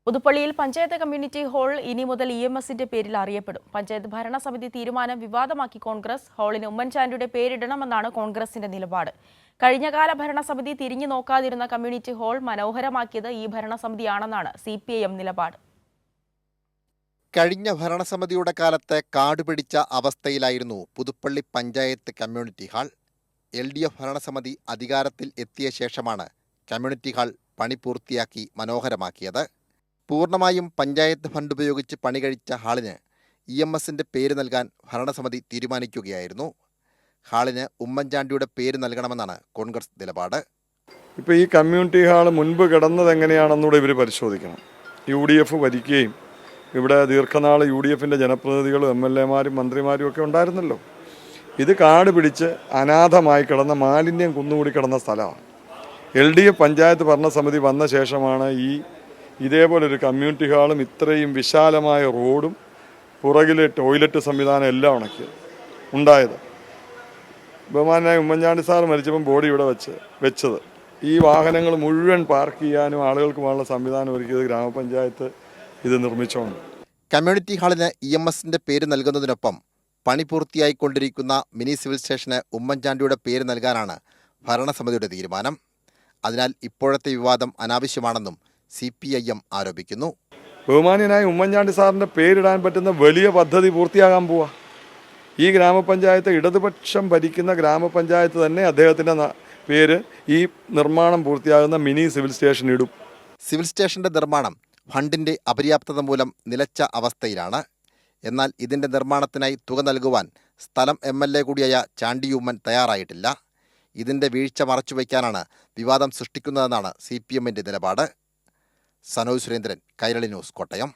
പുതുപ്പള്ളിയിൽ panchayat community hall ഇനി മുതൽ EMSന്റെ പേരിൽ അറിയപ്പെടും. പഞ്ചായത്ത് ഭരണസമിതി തീരുമാനം വിവാദമാക്കി കോൺഗ്രസ്. ഹാളിന് ഉമ്മൻചാണ്ടിയുടെ പേരിടണമെന്നാണ് കോൺഗ്രസിന്റെ നിലപാട്. കഴിഞ്ഞകാല ഭരണസമിതി തിരിഞ്ഞു നോക്കാതിരുന്ന കമ്മ്യൂണിറ്റി ഹാൾ മനോഹരമാക്കിയത് ഈ ഭരണസമിതിയാണെന്നാണ് CPIM നിലപാട്. കഴിഞ്ഞ ഭരണസമിതിയുടെ കാലത്ത് കാടുപിടിച്ച അവസ്ഥയിലായിരുന്നു Puthuppally panchayat community hall. LDF ഭരണസമിതി അധികാരത്തിൽ എത്തിയ ശേഷമാണ് കമ്മ്യൂണിറ്റി ഹാൾ പണി പൂർത്തിയാക്കി മനോഹരമാക്കിയത്. പൂർണ്ണമായും പഞ്ചായത്ത് ഫണ്ട് ഉപയോഗിച്ച് പണി കഴിച്ച ഹാളിന് EMSന്റെ പേര് നൽകാൻ ഭരണസമിതി തീരുമാനിക്കുകയായിരുന്നു. ഹാളിന് ഉമ്മൻചാണ്ടിയുടെ പേര് നൽകണമെന്നാണ് കോൺഗ്രസ് നിലപാട്. ഇപ്പോൾ ഈ കമ്മ്യൂണിറ്റി ഹാൾ മുൻപ് കിടന്നത് എങ്ങനെയാണെന്നൂടെ ഇവർ പരിശോധിക്കണം. UDF ഭരിക്കുകയും ഇവിടെ ദീർഘനാൾ UDFന്റെ ജനപ്രതിനിധികളും MLAമാരും മന്ത്രിമാരും ഒക്കെ ഉണ്ടായിരുന്നല്ലോ. ഇത് കാട് പിടിച്ച് അനാഥമായി കിടന്ന മാലിന്യം കുന്നുകൂടി കിടന്ന സ്ഥലമാണ്. LDF പഞ്ചായത്ത് ഭരണസമിതി വന്ന ശേഷമാണ് ഇതേപോലൊരു കമ്മ്യൂണിറ്റി ഹാളും ഇത്രയും വിശാലമായ റോഡും പുറകിലെ ടോയ്ലറ്റ് സംവിധാനം എല്ലാം ഉണ്ടായത്. ബഹുമാനായ ഉമ്മൻചാണ്ടി സാർ മരിച്ചപ്പം ബോഡി ഇവിടെ വെച്ചത് ഈ വാഹനങ്ങൾ മുഴുവൻ പാർക്ക് ചെയ്യാനും ആളുകൾക്ക് പോകാനുള്ള സംവിധാനം ഒരുക്കിയത് ഗ്രാമപഞ്ചായത്ത് ഇത് നിർമ്മിച്ചോണ്ട്. കമ്മ്യൂണിറ്റി ഹാളിന് EMSന്റെ പേര് നൽകുന്നതിനൊപ്പം പണി പൂർത്തിയായിക്കൊണ്ടിരിക്കുന്ന മിനി സിവിൽ സ്റ്റേഷന് ഉമ്മൻചാണ്ടിയുടെ പേര് നൽകാനാണ് ഭരണസമിതിയുടെ തീരുമാനം. അതിനാൽ ഇപ്പോഴത്തെ വിവാദം അനാവശ്യമാണെന്നും CPIM ആരോപിക്കുന്നു. ബഹുമാന്യനായ ഉമ്മൻചാണ്ടി സാറിൻ്റെ പേരിടാൻ പറ്റുന്ന വലിയ പദ്ധതി പൂർത്തിയാകാൻ പോവാ. ഈ ഗ്രാമപഞ്ചായത്ത് ഇടതുപക്ഷം ഭരിക്കുന്ന ഗ്രാമപഞ്ചായത്ത് തന്നെ അദ്ദേഹത്തിൻ്റെ പേര് ഈ നിർമ്മാണം പൂർത്തിയാകുന്ന മിനി സിവിൽ സ്റ്റേഷൻ ഇടും. സിവിൽ സ്റ്റേഷന്റെ നിർമ്മാണം ഫണ്ടിന്റെ അപര്യാപ്തത മൂലം നിലച്ച അവസ്ഥയിലാണ്. എന്നാൽ ഇതിന്റെ നിർമ്മാണത്തിനായി തുക നൽകുവാൻ സ്ഥലം MLA കൂടിയായ ചാണ്ടി ഉമ്മൻ തയ്യാറായിട്ടില്ല. ഇതിന്റെ വീഴ്ച മറച്ചുവെക്കാനാണ് വിവാദം സൃഷ്ടിക്കുന്നതെന്നാണ് CPMന്റെ നിലപാട്. സനോജ് സുരേന്ദ്രൻ, കൈരളി ന്യൂസ്, കോട്ടയം.